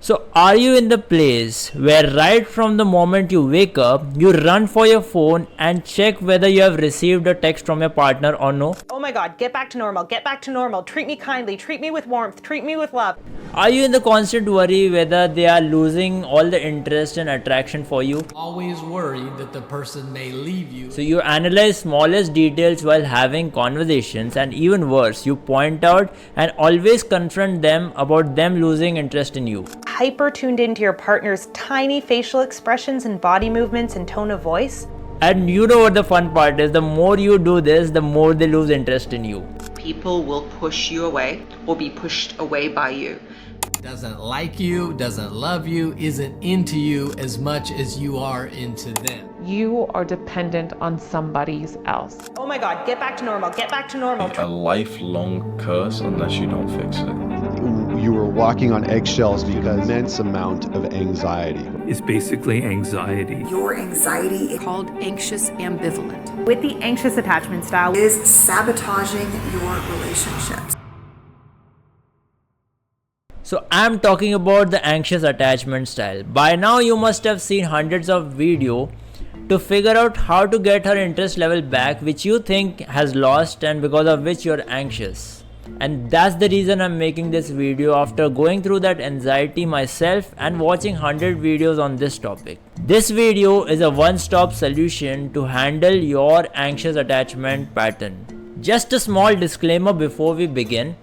So, are you in the place where right from the moment you wake up, you run for your phone and check whether you have received a text from your partner or no? Oh my God, get back to normal, get back to normal. Treat me kindly, treat me with warmth, treat me with love. Are you in the constant worry whether they are losing all the interest and attraction for you? Always worried that the person may leave you. So you analyze smallest details while having conversations, and even worse, you point out and always confront them about them losing interest in you. Hyper tuned into your partner's tiny facial expressions and body movements and tone of voice. And you know what the fun part is, the more you do this, the more they lose interest in you. People will push you away or be pushed away by you. Doesn't like you, doesn't love you, isn't into you as much as you are into them. You are dependent on somebody else. Oh my God, get back to normal, get back to normal. A lifelong curse unless you don't fix it. You were walking on eggshells because immense amount of anxiety. Is basically anxiety. Your anxiety, called anxious ambivalent. With the anxious attachment style, is sabotaging your relationships. So I'm talking about the anxious attachment style. By now you must have seen hundreds of videos to figure out how to get her interest level back, which you think has lost and because of which you're anxious. And that's the reason I'm making this video, after going through that anxiety myself and watching 100 videos on this topic. This video is a one-stop solution to handle your anxious attachment pattern. Just a small disclaimer before we begin.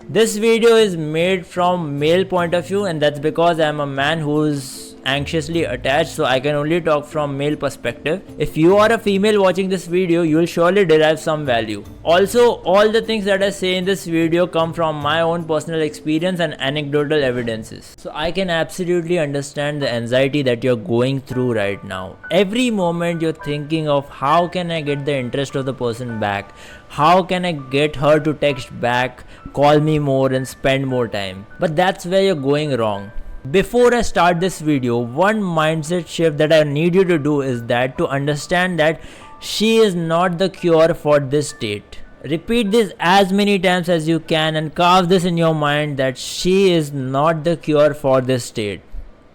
This video is made from male point of view, and that's because I'm a man who's anxiously attached, so I can only talk from male perspective. If you are a female watching this video, you will surely derive some value. Also, all the things that I say in this video come from my own personal experience and anecdotal evidences. So I can absolutely understand the anxiety that you're going through right now. Every moment you're thinking of how can I get the interest of the person back? How can I get her to text back, call me more and spend more time? But that's where you're going wrong. Before I start this video, one mindset shift that I need you to do is that to understand that she is not the cure for this state. Repeat this as many times as you can and carve this in your mind that she is not the cure for this state,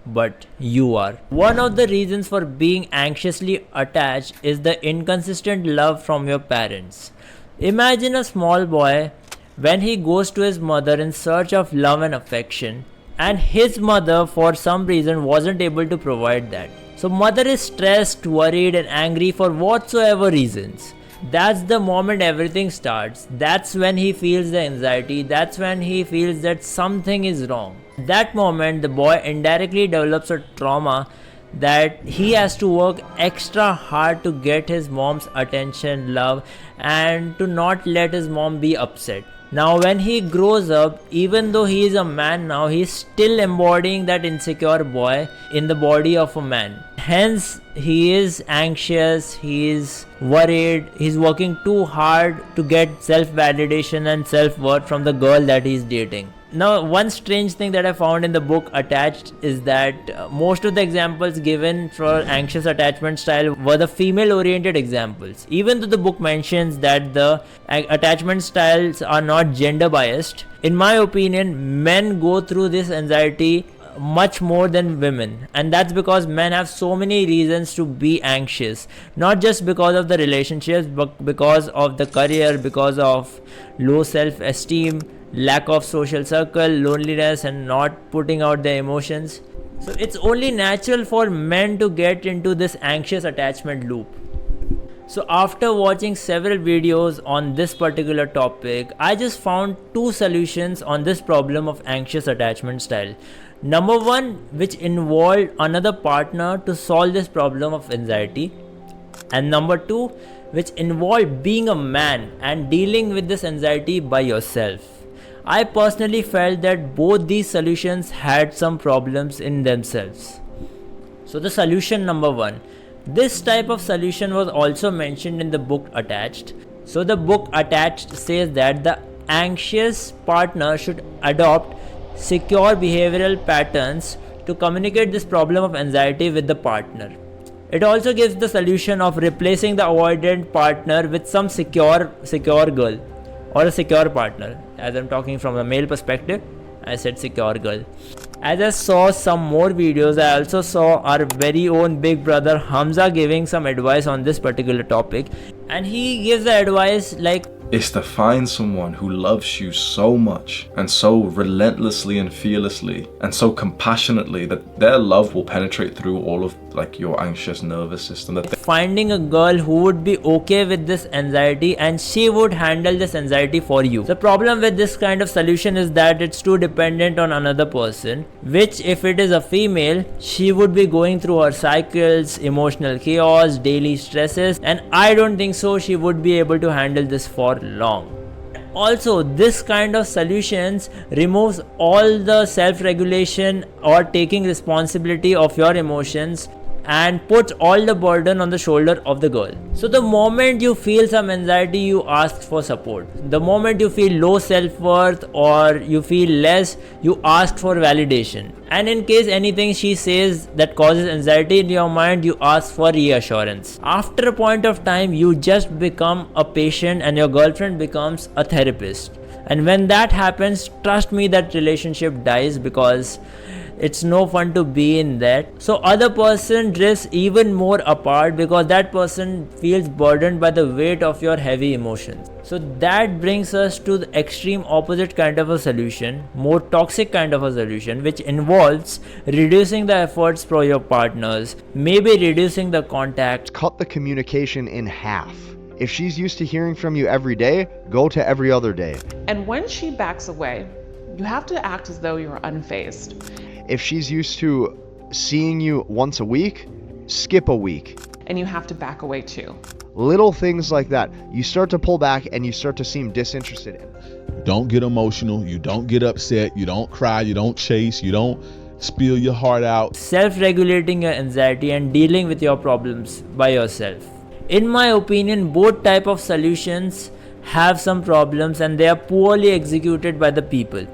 but you are. One of the reasons for being anxiously attached is the inconsistent love from your parents. Imagine a small boy when he goes to his mother in search of love and affection, and his mother for some reason wasn't able to provide that. So mother is stressed, worried and angry for whatsoever reasons. That's the moment everything starts. That's when he feels the anxiety. That's when he feels that something is wrong. That moment the boy indirectly develops a trauma that he has to work extra hard to get his mom's attention, love, and to not let his mom be upset. Now when he grows up, even though he is a man now, he is still embodying that insecure boy in the body of a man. Hence, he is anxious, he is worried, he's working too hard to get self-validation and self-worth from the girl that he's dating. Now, one strange thing that I found in the book Attached is that most of the examples given for anxious attachment style were the female-oriented examples. Even though the book mentions that the attachment styles are not gender-biased, in my opinion, men go through this anxiety much more than women, and that's because men have so many reasons to be anxious, not just because of the relationships but because of the career, because of low self-esteem, lack of social circle, loneliness and not putting out their emotions. So it's only natural for men to get into this anxious attachment loop. So after watching several videos on this particular topic, I just found two solutions on this problem of anxious attachment style. Number one, which involved another partner to solve this problem of anxiety, and number two, which involved being a man and dealing with this anxiety by yourself. I personally felt that both these solutions had some problems in themselves. So the solution number one, this type of solution was also mentioned in the book Attached. So the book Attached says that the anxious partner should adopt secure behavioral patterns to communicate this problem of anxiety with the partner. It also gives the solution of replacing the avoidant partner with some secure girl or a secure partner. As I'm talking from a male perspective, I said secure girl. As I saw some more videos, I also saw our very own big brother Hamza giving some advice on this particular topic, and he gives the advice like, is to find someone who loves you so much and so relentlessly and fearlessly and so compassionately that their love will penetrate through all of like your anxious nervous system. That finding a girl who would be okay with this anxiety and she would handle this anxiety for you. The problem with this kind of solution is that it's too dependent on another person, which if it is a female, she would be going through her cycles, emotional chaos, daily stresses, and I don't think so she would be able to handle this for long. Also, this kind of solutions removes all the self-regulation or taking responsibility of your emotions and puts all the burden on the shoulder of the girl. So the moment you feel some anxiety, you ask for support. The moment you feel low self-worth or you feel less, you ask for validation. And in case anything she says that causes anxiety in your mind, you ask for reassurance. After a point of time, you just become a patient and your girlfriend becomes a therapist. And when that happens, trust me, that relationship dies because it's no fun to be in that. So other person drifts even more apart because that person feels burdened by the weight of your heavy emotions. So that brings us to the extreme opposite kind of a solution, more toxic kind of a solution, which involves reducing the efforts for your partners, maybe reducing the contact. Cut the communication in half. If she's used to hearing from you every day, go to every other day. And when she backs away, you have to act as though you're unfazed. If she's used to seeing you once a week, skip a week. And you have to back away too. Little things like that. You start to pull back and you start to seem disinterested. Don't get emotional. You don't get upset. You don't cry. You don't chase. You don't spill your heart out. Self-regulating your anxiety and dealing with your problems by yourself. In my opinion, both type of solutions have some problems and they are poorly executed by the people.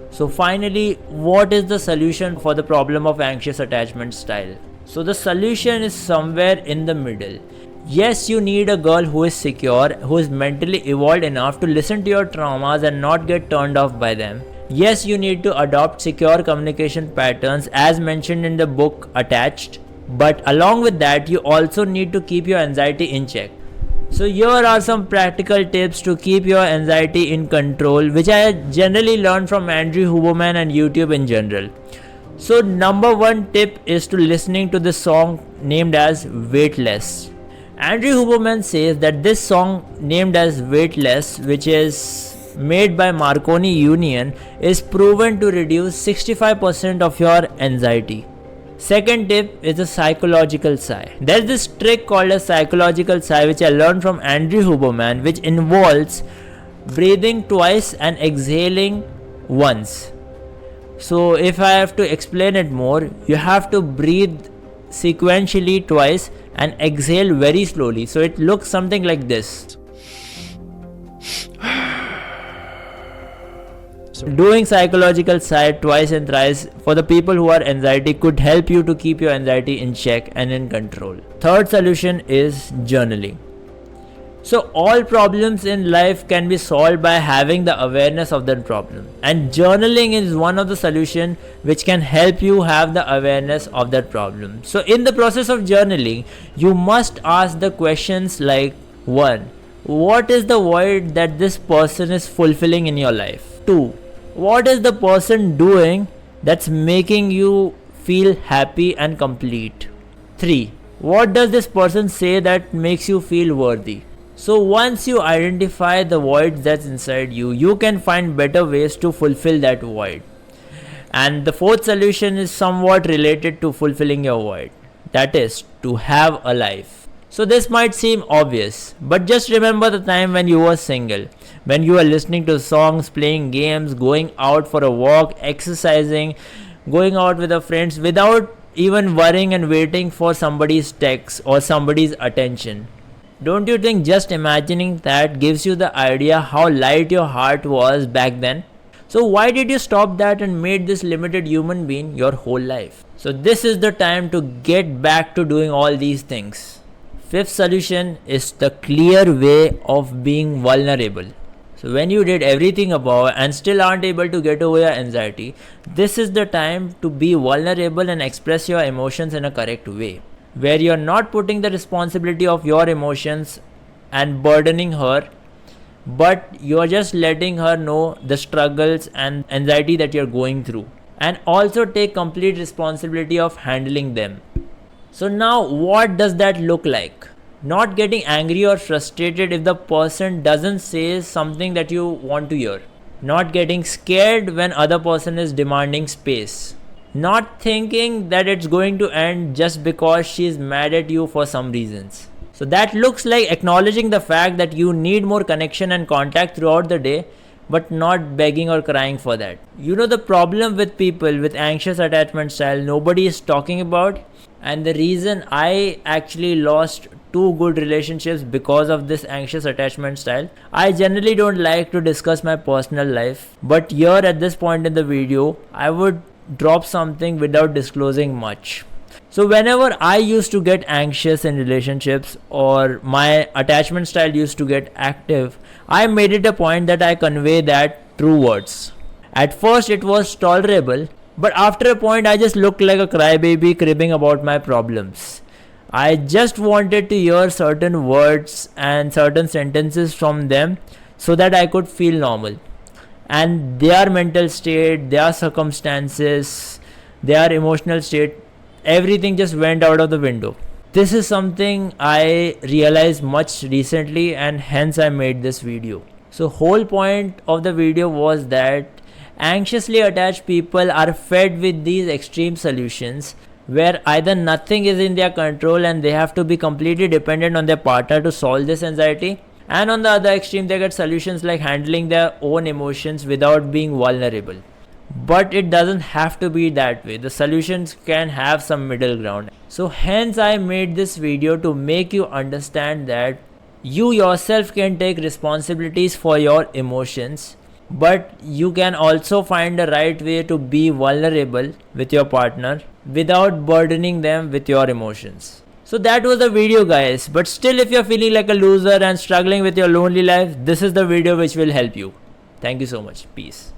So finally, what is the solution for the problem of anxious attachment style? So the solution is somewhere in the middle. Yes, you need a girl who is secure, who is mentally evolved enough to listen to your traumas and not get turned off by them. Yes, you need to adopt secure communication patterns as mentioned in the book Attached. But along with that, you also need to keep your anxiety in check. So here are some practical tips to keep your anxiety in control, which I generally learned from Andrew Huberman and YouTube in general. So number one tip is to listening to the song named as Weightless. Andrew Huberman says that this song named as Weightless, which is made by Marconi Union, is proven to reduce 65% of your anxiety. Second tip is a psychological sigh. There's this trick called a psychological sigh which I learned from Andrew Huberman, which involves breathing twice and exhaling once. So if I have to explain it more, you have to breathe sequentially twice and exhale very slowly. So it looks something like this. Doing psychological sigh twice and thrice for the people who are anxiety could help you to keep your anxiety in check and in control. Third solution is journaling. So all problems in life can be solved by having the awareness of that problem. And journaling is one of the solutions which can help you have the awareness of that problem. So in the process of journaling, you must ask the questions like 1. What is the void that this person is fulfilling in your life? 2. What is the person doing that's making you feel happy and complete? 3. What does this person say that makes you feel worthy? So once you identify the void that's inside you, you can find better ways to fulfill that void. And the fourth solution is somewhat related to fulfilling your void. That is to have a life. So this might seem obvious, but just remember the time when you were single, when you were listening to songs, playing games, going out for a walk, exercising, going out with your friends without even worrying and waiting for somebody's text or somebody's attention. Don't you think just imagining that gives you the idea how light your heart was back then? So why did you stop that and made this limited human being your whole life? So this is the time to get back to doing all these things. Fifth solution is the clear way of being vulnerable. So when you did everything above and still aren't able to get over your anxiety, this is the time to be vulnerable and express your emotions in a correct way, where you're not putting the responsibility of your emotions and burdening her, but you're just letting her know the struggles and anxiety that you're going through, and also take complete responsibility of handling them. So now what does that look like? Not getting angry or frustrated if the person doesn't say something that you want to hear. Not getting scared when other person is demanding space. Not thinking that it's going to end just because she's mad at you for some reasons. So that looks like acknowledging the fact that you need more connection and contact throughout the day, but not begging or crying for that. You know, the problem with people with anxious attachment style nobody is talking about, and the reason I actually lost 2 good relationships because of this anxious attachment style. I generally don't like to discuss my personal life, but here at this point in the video, I would drop something without disclosing much. So whenever I used to get anxious in relationships or my attachment style used to get active, I made it a point that I convey that through words. At first it was tolerable, but after a point I just looked like a crybaby cribbing about my problems. I just wanted to hear certain words and certain sentences from them so that I could feel normal. And their mental state, their circumstances, their emotional state, everything just went out of the window. This is something I realized much recently, and hence I made this video. So whole point of the video was that anxiously attached people are fed with these extreme solutions where either nothing is in their control and they have to be completely dependent on their partner to solve this anxiety, and on the other extreme they get solutions like handling their own emotions without being vulnerable. But it doesn't have to be that way. The solutions can have some middle ground. So hence I made this video to make you understand that you yourself can take responsibilities for your emotions, but you can also find the right way to be vulnerable with your partner without burdening them with your emotions. So that was the video, guys, but still if you're feeling like a loser and struggling with your lonely life, this is the video which will help you. Thank you so much. Peace.